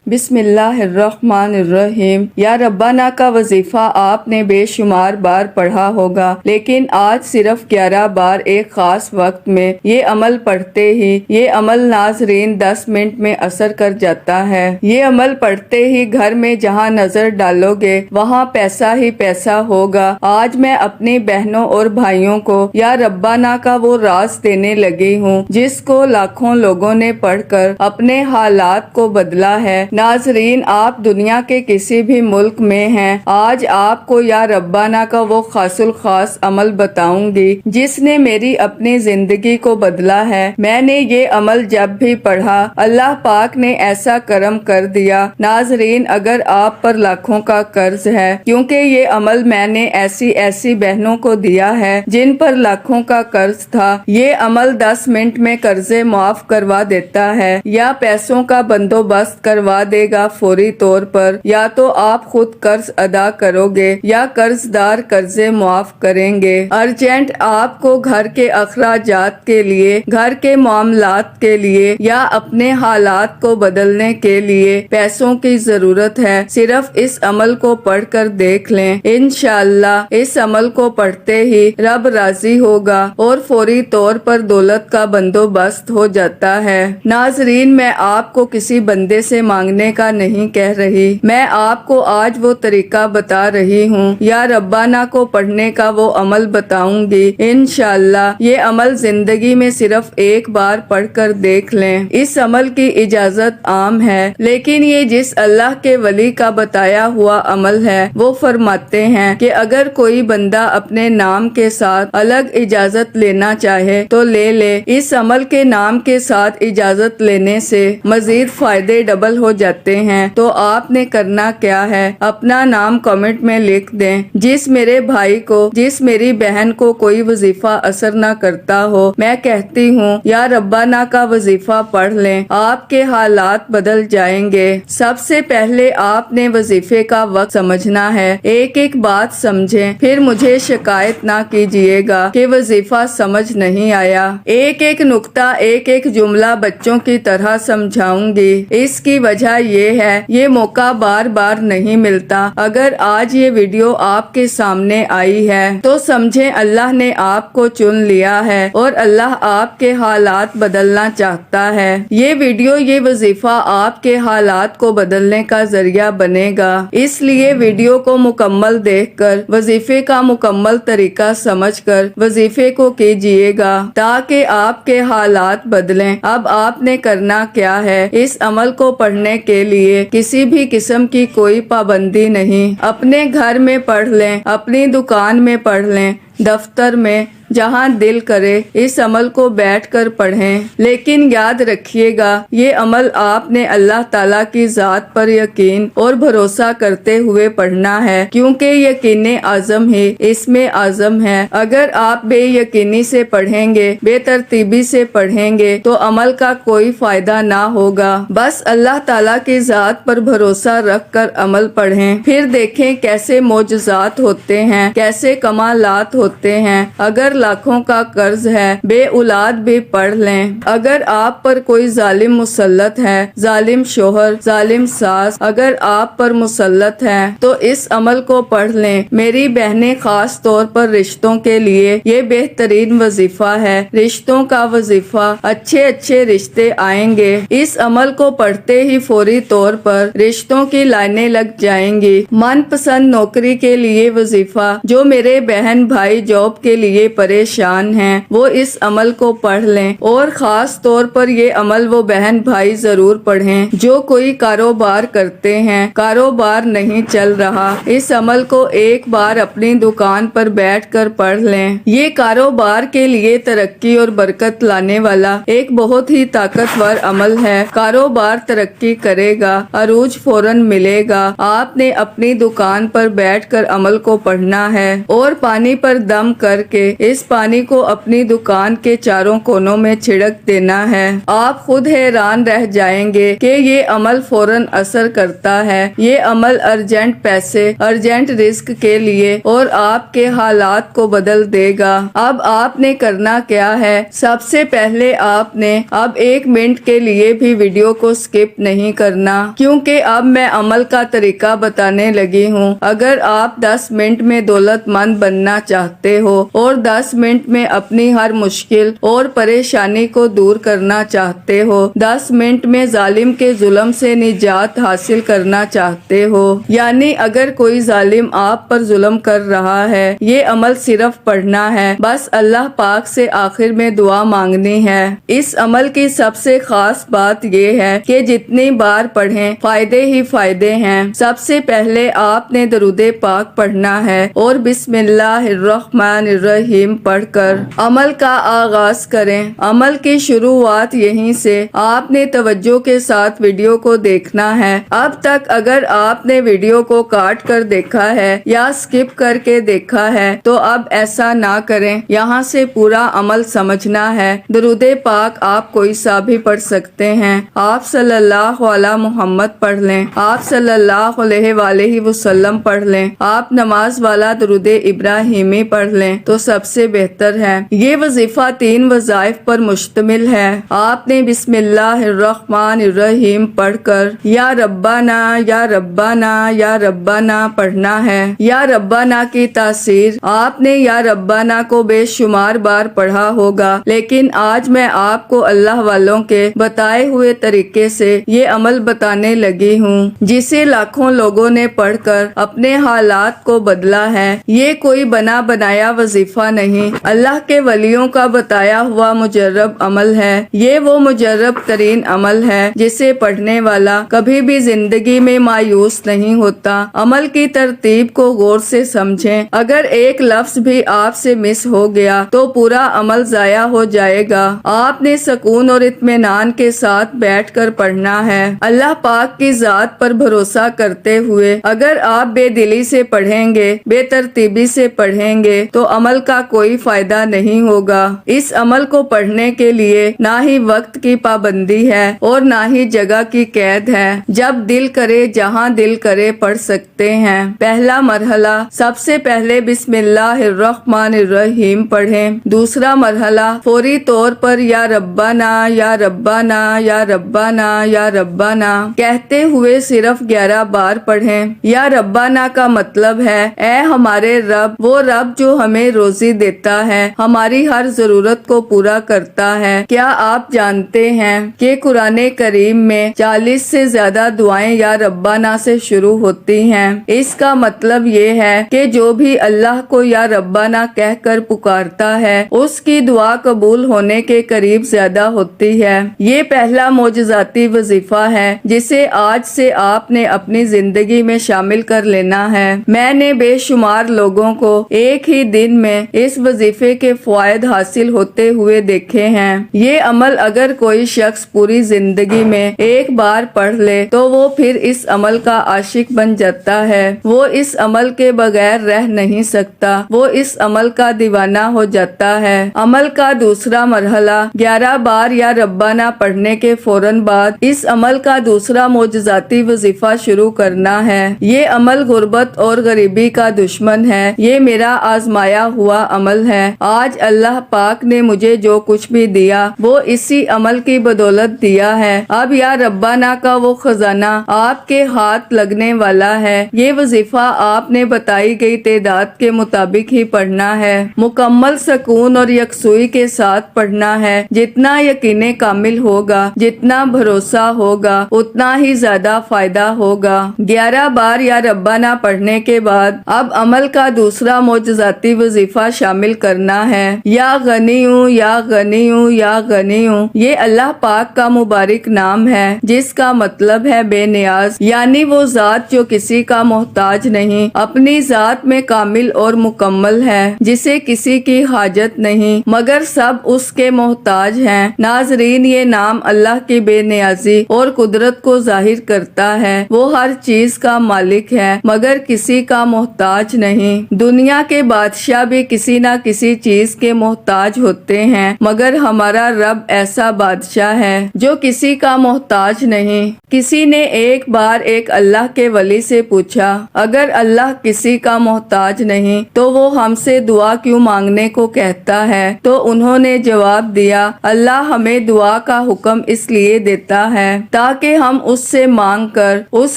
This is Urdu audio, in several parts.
بسم اللہ الرحمن الرحیم۔ یا ربنا کا وظیفہ آپ نے بے شمار بار پڑھا ہوگا، لیکن آج صرف 11 بار ایک خاص وقت میں یہ عمل پڑھتے ہی یہ عمل ناظرین 10 منٹ میں اثر کر جاتا ہے۔ یہ عمل پڑھتے ہی گھر میں جہاں نظر ڈالو گے وہاں پیسہ ہی پیسہ ہوگا۔ آج میں اپنی بہنوں اور بھائیوں کو یا ربنا کا وہ راز دینے لگی ہوں جس کو لاکھوں لوگوں نے پڑھ کر اپنے حالات کو بدلا ہے۔ ناظرین، آپ دنیا کے کسی بھی ملک میں ہیں، آج آپ کو یا ربنا کا وہ خاص الخاص عمل بتاؤں گی جس نے میری اپنی زندگی کو بدلا ہے۔ میں نے یہ عمل جب بھی پڑھا اللہ پاک نے ایسا کرم کر دیا۔ ناظرین، اگر آپ پر لاکھوں کا قرض ہے، کیونکہ یہ عمل میں نے ایسی بہنوں کو دیا ہے جن پر لاکھوں کا قرض تھا، یہ عمل 10 منٹ میں قرضے معاف کروا دیتا ہے یا پیسوں کا بندوبست کروا دے گا فوری طور پر۔ یا تو آپ خود قرض ادا کرو گے یا قرض دار قرضے معاف کریں گے۔ ارجنٹ آپ کو گھر کے اخراجات کے لیے، گھر کے معاملات کے لیے یا اپنے حالات کو بدلنے کے لیے پیسوں کی ضرورت ہے، صرف اس عمل کو پڑھ کر دیکھ لیں، انشاءاللہ اس عمل کو پڑھتے ہی رب راضی ہوگا اور فوری طور پر دولت کا بندوبست ہو جاتا ہے۔ ناظرین، میں آپ کو کسی بندے سے مانگنے کا نہیں کہہ رہی، میں آپ کو آج وہ طریقہ بتا رہی ہوں۔ یا ربنا کو پڑھنے کا وہ عمل بتاؤں گی، انشاءاللہ یہ عمل زندگی میں صرف ایک بار پڑھ کر دیکھ لیں۔ اس عمل کی اجازت عام ہے، لیکن یہ جس اللہ کے ولی کا بتایا ہوا عمل ہے وہ فرماتے ہیں کہ اگر کوئی بندہ اپنے نام کے ساتھ الگ اجازت لینا چاہے تو لے لے۔ اس عمل کے نام کے ساتھ اجازت لینے سے مزید فائدے ڈبل ہو جاتے ہیں۔ تو آپ نے کرنا کیا ہے، اپنا نام کمنٹ میں لکھ دیں۔ جس میرے بھائی کو، جس میری بہن کو کوئی وظیفہ اثر نہ کرتا ہو، میں کہتی ہوں یا ربنا کا وظیفہ پڑھ لیں، آپ کے حالات بدل جائیں گے۔ سب سے پہلے آپ نے وظیفے کا وقت سمجھنا ہے۔ ایک ایک بات سمجھیں، پھر مجھے شکایت نہ کیجیے گا کہ وظیفہ سمجھ نہیں آیا۔ ایک ایک نقطہ، ایک ایک جملہ بچوں کی طرح سمجھاؤں گی۔ اس کی وجہ یہ ہے، یہ موقع بار بار نہیں ملتا۔ اگر آج یہ ویڈیو آپ کے سامنے آئی ہے تو سمجھیں اللہ نے آپ کو چن لیا ہے اور اللہ آپ کے حالات بدلنا چاہتا ہے۔ یہ ویڈیو، یہ وظیفہ آپ کے حالات کو بدلنے کا ذریعہ بنے گا، اس لیے ویڈیو کو مکمل دیکھ کر وظیفے کا مکمل طریقہ سمجھ کر وظیفے کو کیجیے گا تاکہ آپ کے حالات بدلیں۔ اب آپ نے کرنا کیا ہے، اس عمل کو پڑھنے کے لیے کسی بھی قسم کی کوئی پابندی نہیں، اپنے گھر میں پڑھ لیں، اپنی دکان میں پڑھ لیں، دفتر میں، جہاں دل کرے اس عمل کو بیٹھ کر پڑھیں۔ لیکن یاد رکھیے گا، یہ عمل آپ نے اللہ تعالیٰ کی ذات پر یقین اور بھروسہ کرتے ہوئے پڑھنا ہے، کیونکہ یقین اعظم ہی اس میں اعظم ہے۔ اگر آپ بے یقینی سے پڑھیں گے، بے ترتیبی سے پڑھیں گے تو عمل کا کوئی فائدہ نہ ہوگا۔ بس اللہ تعالیٰ کی ذات پر بھروسہ رکھ کر عمل پڑھیں، پھر دیکھیں کیسے معجزات ہوتے ہیں، کیسے کمالات ہوتے ہیں۔ اگر لاکھوں کا قرض ہے، بے اولاد بھی پڑھ لیں۔ اگر آپ پر کوئی ظالم مسلط ہے، ظالم شوہر، ظالم ساس اگر آپ پر مسلط ہے تو اس عمل کو پڑھ لیں۔ میری بہنیں، خاص طور پر رشتوں کے لیے یہ بہترین وظیفہ ہے۔ رشتوں کا وظیفہ، اچھے رشتے آئیں گے۔ اس عمل کو پڑھتے ہی فوری طور پر رشتوں کی لائنیں لگ جائیں گی۔ من پسند نوکری کے لیے وظیفہ، جو میرے بہن بھائی جاب کے لیے پریشان ہیں وہ اس عمل کو پڑھ لیں، اور خاص طور پر یہ عمل وہ بہن بھائی ضرور پڑھیں جو کوئی کاروبار کرتے ہیں، کاروبار نہیں چل رہا۔ اس عمل کو ایک بار اپنی دکان پر بیٹھ کر پڑھ لیں۔ یہ کاروبار کے لیے ترقی اور برکت لانے والا ایک بہت ہی طاقتور عمل ہے۔ کاروبار ترقی کرے گا، عروج فوراً ملے گا۔ آپ نے اپنی دکان پر بیٹھ کر عمل کو پڑھنا ہے اور پانی پر دم کر کے اس پانی کو اپنی دکان کے چاروں کونوں میں چھڑک دینا ہے۔ آپ خود حیران رہ جائیں گے کہ یہ عمل فوراً اثر کرتا ہے۔ یہ عمل ارجنٹ پیسے، ارجنٹ رزق کے لیے اور آپ کے حالات کو بدل دے گا۔ اب آپ نے کرنا کیا ہے؟ سب سے پہلے آپ نے اب 1 منٹ کے لیے بھی ویڈیو کو سکپ نہیں کرنا، کیونکہ اب میں عمل کا طریقہ بتانے لگی ہوں۔ اگر آپ 10 منٹ میں دولت مند بننا چاہتے ہو اور 10 منٹ میں اپنی ہر مشکل اور پریشانی کو دور کرنا چاہتے ہو، 10 منٹ میں ظالم کے ظلم سے نجات حاصل کرنا چاہتے ہو، یعنی اگر کوئی ظالم آپ پر ظلم کر رہا ہے، یہ عمل صرف پڑھنا ہے، بس اللہ پاک سے آخر میں دعا مانگنی ہے۔ اس عمل کی سب سے خاص بات یہ ہے کہ جتنی بار پڑھیں فائدے ہی فائدے ہیں۔ سب سے پہلے آپ نے درود پاک پڑھنا ہے اور بسم اللہ الرحمن الرحیم پڑھ کر عمل کا آغاز کریں۔ عمل کی شروعات یہیں سے آپ نے توجہ کے ساتھ ویڈیو کو دیکھنا ہے۔ اب تک اگر آپ نے ویڈیو کو کاٹ کر دیکھا ہے یا سکپ کر کے دیکھا ہے تو اب ایسا نہ کریں، یہاں سے پورا عمل سمجھنا ہے۔ درود پاک آپ کوئی سا بھی پڑھ سکتے ہیں۔ آپ صلی اللہ علیہ محمد پڑھ لیں، آپ صلی اللہ علیہ وآلہ وسلم پڑھ لیں، آپ نماز والا درود ابراہیمی پڑھ لیں تو سب سے بہتر ہے۔ یہ وظیفہ 3 وظائف پر مشتمل ہے۔ آپ نے بسم اللہ الرحمن الرحیم پڑھ کر یا ربنا یا ربنا یا ربنا پڑھنا ہے۔ یا ربنا کی تاثیر آپ نے یا ربنا کو بے شمار بار پڑھا ہوگا، لیکن آج میں آپ کو اللہ والوں کے بتائے ہوئے طریقے سے یہ عمل بتانے لگی ہوں، جسے لاکھوں لوگوں نے پڑھ کر اپنے حالات کو بدلا ہے۔ یہ کوئی بنا بنایا وظیفہ نہیں، اللہ کے ولیوں کا بتایا ہوا مجرب عمل ہے۔ یہ وہ مجرب ترین عمل ہے جسے پڑھنے والا کبھی بھی زندگی میں مایوس نہیں ہوتا۔ عمل کی ترتیب کو غور سے سمجھیں، اگر ایک لفظ بھی آپ سے مس ہو گیا تو پورا عمل ضائع ہو جائے گا۔ آپ نے سکون اور اطمینان کے ساتھ بیٹھ کر پڑھنا ہے، اللہ پاک کی ذات پر بھروسہ کرتے ہوئے۔ اگر آپ بے دلی سے پڑھیں گے، بے ترتیبی سے پڑھیں گے تو عمل کا کوئی فائدہ نہیں ہوگا۔ اس عمل کو پڑھنے کے لیے نہ ہی وقت کی پابندی ہے اور نہ ہی جگہ کی قید ہے، جب دل کرے جہاں دل کرے پڑھ سکتے ہیں۔ پہلا مرحلہ، سب سے پہلے بسم اللہ الرحمن الرحیم پڑھیں۔ دوسرا مرحلہ، فوری طور پر یا ربنا یا ربنا یا ربنا یا ربنا کہتے ہوئے صرف 11 بار پڑھیں۔ یا ربنا کا مطلب ہے اے ہمارے رب، وہ رب جو ہمیں روزی دیتا ہے، ہماری ہر ضرورت کو پورا کرتا ہے۔ کیا آپ جانتے ہیں کہ قرآن کریم میں 40 سے زیادہ دعائیں یا ربنا سے شروع ہوتی ہیں؟ اس کا مطلب یہ ہے کہ جو بھی اللہ کو یا ربنا کہہ کر پکارتا ہے، اس کی دعا قبول ہونے کے قریب زیادہ ہوتی ہے۔ یہ پہلا معجزاتی وظیفہ ہے جسے آج سے آپ نے اپنی زندگی میں شامل کر لینا ہے۔ میں نے بے شمار لوگوں کو ایک ہی دن میں اس وظیفے کے فوائد حاصل ہوتے ہوئے دیکھے ہیں۔ یہ عمل اگر کوئی شخص پوری زندگی میں ایک بار پڑھ لے تو وہ پھر اس عمل کا عاشق بن جاتا ہے۔ وہ اس عمل کے بغیر رہ نہیں سکتا، وہ اس عمل کا دیوانہ ہو جاتا ہے۔ عمل کا دوسرا مرحلہ، 11 بار یا ربنا پڑھنے کے فوراً بعد اس عمل کا دوسرا معجزاتی وظیفہ شروع کرنا ہے۔ یہ عمل غربت اور غریبی کا دشمن ہے، یہ میرا آزمایا ہوا عمل ہے۔ آج اللہ پاک نے مجھے جو کچھ بھی دیا وہ اسی عمل کی بدولت دیا ہے۔ اب یا ربنا کا وہ خزانہ آپ کے ہاتھ لگنے والا ہے۔ یہ وظیفہ آپ نے بتائی گئی تعداد کے مطابق ہی پڑھنا ہے، مکمل سکون اور یکسوئی کے ساتھ پڑھنا ہے۔ جتنا یقین کامل ہوگا، جتنا بھروسہ ہوگا، اتنا ہی زیادہ فائدہ ہوگا۔ 11 بار یا ربنا پڑھنے کے بعد اب عمل کا دوسرا معجزاتی وظیفہ شامل کرنا ہے، یا غنیوں یا غنیوں یا غنیوں۔ یہ اللہ پاک کا مبارک نام ہے جس کا مطلب ہے بے نیاز، یعنی وہ ذات جو کسی کا محتاج نہیں، اپنی ذات میں کامل اور مکمل ہے، جسے کسی کی حاجت نہیں مگر سب اس کے محتاج ہیں۔ ناظرین، یہ نام اللہ کی بے نیازی اور قدرت کو ظاہر کرتا ہے۔ وہ ہر چیز کا مالک ہے مگر کسی کا محتاج نہیں۔ دنیا کے بادشاہ بھی کسی نہ کسی چیز کے محتاج ہوتے ہیں، مگر ہمارا رب ایسا بادشاہ ہے جو کسی کا محتاج نہیں۔ کسی نے ایک بار ایک اللہ کے ولی سے پوچھا، اگر اللہ کسی کا محتاج نہیں تو وہ ہم سے دعا کیوں مانگنے کو کہتا ہے؟ تو انہوں نے جواب دیا، اللہ ہمیں دعا کا حکم اس لیے دیتا ہے تاکہ ہم اس سے مانگ کر اس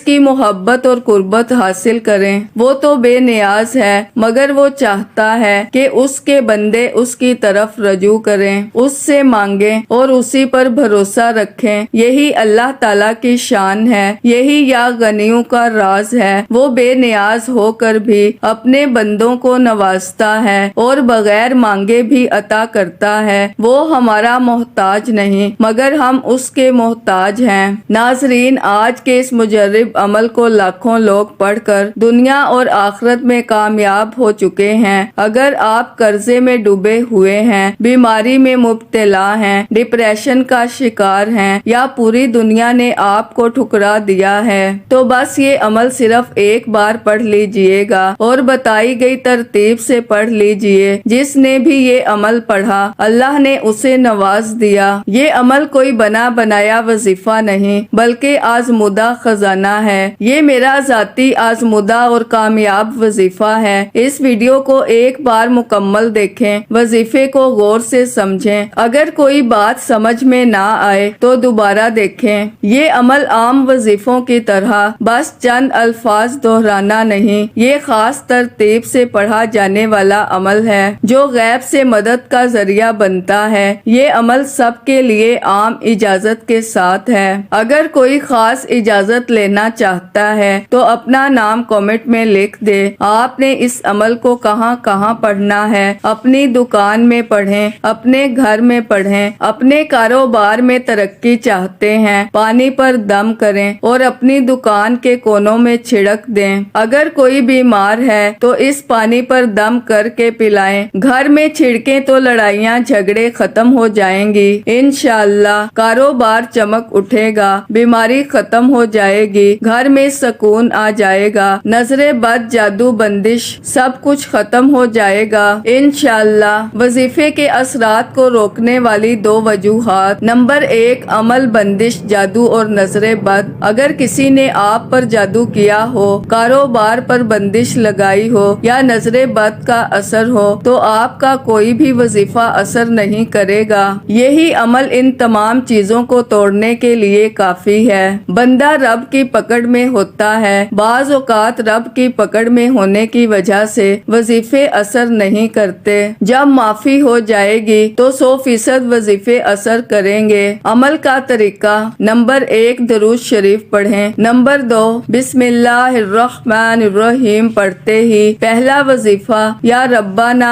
کی محبت اور قربت حاصل کریں۔ وہ تو بے نیاز ہے، مگر وہ چاہتا ہے کہ اس کے بندے اس کی طرف رجوع کریں، اس سے مانگیں اور اسی پر بھروسہ رکھیں۔ یہی اللہ تعالیٰ کی شان ہے، یہی یا غنیوں کا راز ہے۔ وہ بے نیاز ہو کر بھی اپنے بندوں کو نوازتا ہے اور بغیر مانگے بھی عطا کرتا ہے۔ وہ ہمارا محتاج نہیں، مگر ہم اس کے محتاج ہیں۔ ناظرین، آج کے اس مجرب عمل کو لاکھوں لوگ پڑھ کر دنیا اور آخرت میں کامیاب ہو چکے ہیں۔ اگر آپ قرضے میں ڈوبے ہوئے ہیں، بیماری میں مبتلا ہیں، ڈپریشن کا شکار ہیں یا پوری دنیا نے آپ کو ٹھکرا دیا ہے، تو بس یہ عمل صرف ایک بار پڑھ لیجئے گا اور بتائی گئی ترتیب سے پڑھ لیجئے۔ جس نے بھی یہ عمل پڑھا، اللہ نے اسے نواز دیا۔ یہ عمل کوئی بنا بنایا وظیفہ نہیں، بلکہ آزمودہ خزانہ ہے۔ یہ میرا ذاتی آزمودہ اور کامیاب وظیفہ ہے۔ اس ویڈیو کو ایک بار مکمل دیکھیں، وظیفے کو غور سے سمجھیں۔ اگر کوئی بات سمجھ میں نہ آئے تو دوبارہ دیکھیں۔ یہ عمل عام وظیفوں کی طرح بس چند الفاظ دہرانا نہیں، یہ خاص ترتیب سے پڑھا جانے والا عمل ہے جو غیب سے مدد کا ذریعہ بنتا ہے۔ یہ عمل سب کے لیے عام اجازت کے ساتھ ہے۔ اگر کوئی خاص اجازت لینا چاہتا ہے تو اپنا نام کمنٹ میں لکھ دے۔ آپ نے اس عمل کو کہاں کہاں پڑھنا ہے؟ اپنی دکان میں پڑھیں، اپنے گھر میں پڑھیں، اپنے کاروبار میں ترقی چاہتے ہیں، پانی پر دم کریں اور اپنی دکان کے کونوں میں چھڑک دیں۔ اگر کوئی بیمار ہے تو اس پانی پر دم کر کے پلائیں۔ گھر میں چھڑکیں تو لڑائیاں جھگڑے ختم ہو جائیں گی۔ انشاءاللہ کاروبار چمک اٹھے گا، بیماری ختم ہو جائے گی، گھر میں سکون آ جائے گا، نظر بد، جادو، بندش سب کچھ ختم ہو جائے گا انشاءاللہ۔ وظیفے کے اثرات کو روکنے والی دو وجوہات۔ نمبر 1، عمل، بندش، جادو اور نظر بد۔ اگر کسی نے آپ پر جادو کیا ہو، کاروبار پر بندش لگائی ہو یا نظر بد کا اثر ہو تو آپ کا کوئی بھی وظیفہ اثر نہیں کرے گا۔ یہی عمل ان تمام چیزوں کو توڑنے کے لیے کافی ہے۔ بندہ رب کی پکڑ میں ہوتا ہے۔ بعض اوقات رب کی پکڑ میں ہونے کی وجہ سے وظیفے اثر نہیں کرتے۔ جب معافی ہو جائے گی تو 100% وظیفے اثر کریں گے۔ عمل کا طریقہ۔ نمبر 1، درود شریف پڑھیں۔ نمبر 2، بسم اللہ الرحمن الرحیم پڑھتے ہی پہلا وظیفہ یا ربنا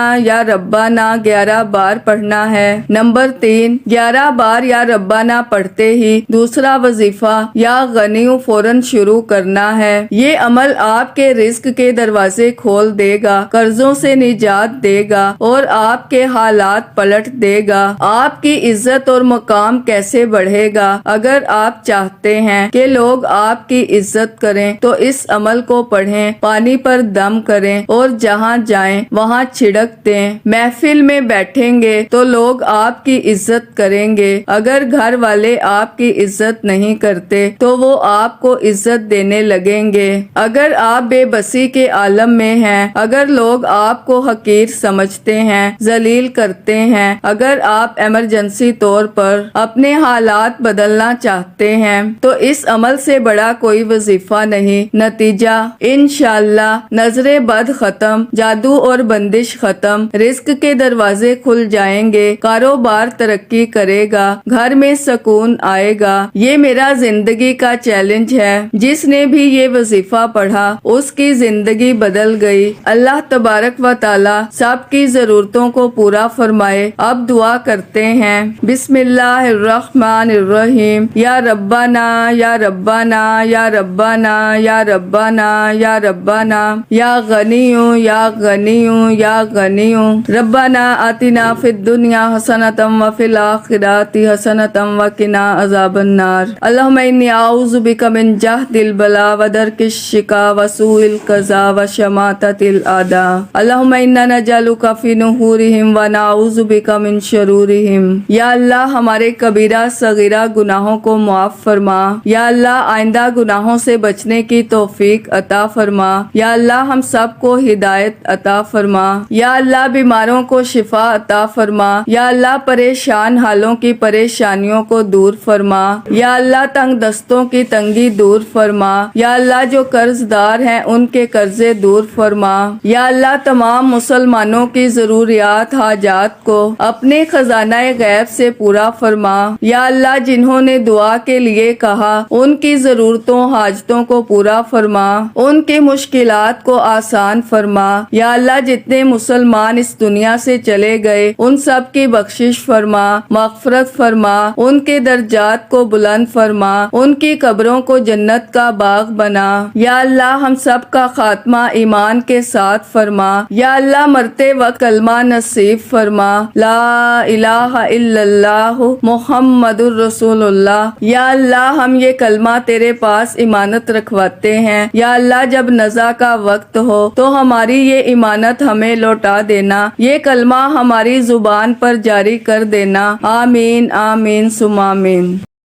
11 بار پڑھنا ہے۔ نمبر 3، 11 بار یا ربنا پڑھتے ہی دوسرا وظیفہ یا غنیوں فوراً شروع کرنا ہے۔ یہ عمل آپ کے رزق کے دروازے کھول دے گا، قرضوں سے نجات دے گا اور آپ کے حالات پلٹ دے گا۔ آپ کی عزت اور مقام کیسے بڑھے گا؟ اگر آپ چاہتے ہیں کہ لوگ آپ کی عزت کریں تو اس عمل کو پڑھیں، پانی پر دم کریں اور جہاں جائیں وہاں چھڑک دیں۔ محفل میں بیٹھیں گے تو لوگ آپ کی عزت کریں گے۔ اگر گھر والے آپ کی عزت نہیں کرتے تو وہ آپ کو عزت دینے لگیں گے۔ اگر آپ بے بسی کے عالم میں ہیں، اگر لوگ آپ کو حقیر سمجھتے ہیں، ذلیل کرتے ہیں، اگر آپ ایمرجنسی طور پر اپنے حالات بدلنا چاہتے ہیں تو اس عمل سے بڑا کوئی وظیفہ نہیں۔ نتیجہ، انشاءاللہ نظر بد ختم، جادو اور بندش ختم، رزق کے دروازے کھل جائیں گے، کاروبار ترقی کرے گا، گھر میں سکون آئے گا۔ یہ میرا زندگی کا چیلنج ہے۔ جس نے بھی یہ وظیفہ پڑھا اس کی زندگی بدل گئی۔ اللہ تبارک و تعالی سب کی ضرورتوں کو پورا فرمائے۔ اب دعا کرتے ہیں۔ بسم اللہ الرحمن الرحیم، یا ربنا یا ربنا یا ربنا یا ربنا یا ربنا یا غنیوں یا غنیوں یا غنیوں ربنا آتنا فی الدنیا حسنۃ وفی الآخرۃ حسنۃ وقنا عذاب النار۔ اللہم انی اعوذ بک من جہد البلاء ودرک الشقاء وسوء القضاء وشماتۃ الاعداء۔ اللہم انا نجعلک فی نحورہم ونعوذ بک من شرورہم۔ یا اللہ ہمارے کبیرہ صغیرہ گناہوں کو معاف فرما۔ یا اللہ آئندہ گناہوں سے بچنے کی توفیق عطا فرما۔ یا اللہ ہم سب کو ہدایت عطا فرما۔ یا اللہ بیماروں کو شفا عطا فرما۔ یا اللہ پریشان حالوں کی پریشانیوں کو دور فرما۔ یا اللہ تنگ دستوں کی تنگی دور فرما۔ یا اللہ جو قرض دار ہیں ان کے قرضے دور فرما۔ یا اللہ تمام مسلمانوں کی ضروریات حاجات کو اپنے خزانہ غیب سے پورا فرما۔ یا اللہ جنہوں نے دعا کے لیے کہا ان کی ضرورتوں حاجتوں کو پورا فرما، ان کی مشکلات کو آسان فرما۔ یا اللہ جتنے مسلمان اس دنیا سے چلے گئے ان سب کی بخشش فرما، مغفرت فرما، ان کے درجات کو بلند فرما، ان کی قبروں کو جنت کا باغ بنا۔ یا اللہ ہم سب کا خاتمہ ایمان کے ساتھ فرما۔ یا اللہ مرتے وقت کلمہ نصیب فرما، لا الہ الا اللہ محمد الرسول اللہ۔ یا اللہ ہم یہ کلمہ تیرے پاس امانت رکھواتے ہیں۔ یا اللہ جب نزا کا وقت ہو تو ہماری یہ امانت ہمیں لوٹا دینا، یہ کلمہ ہماری زبان پر جاری کر دینا۔ آمین آمین ثم آمین۔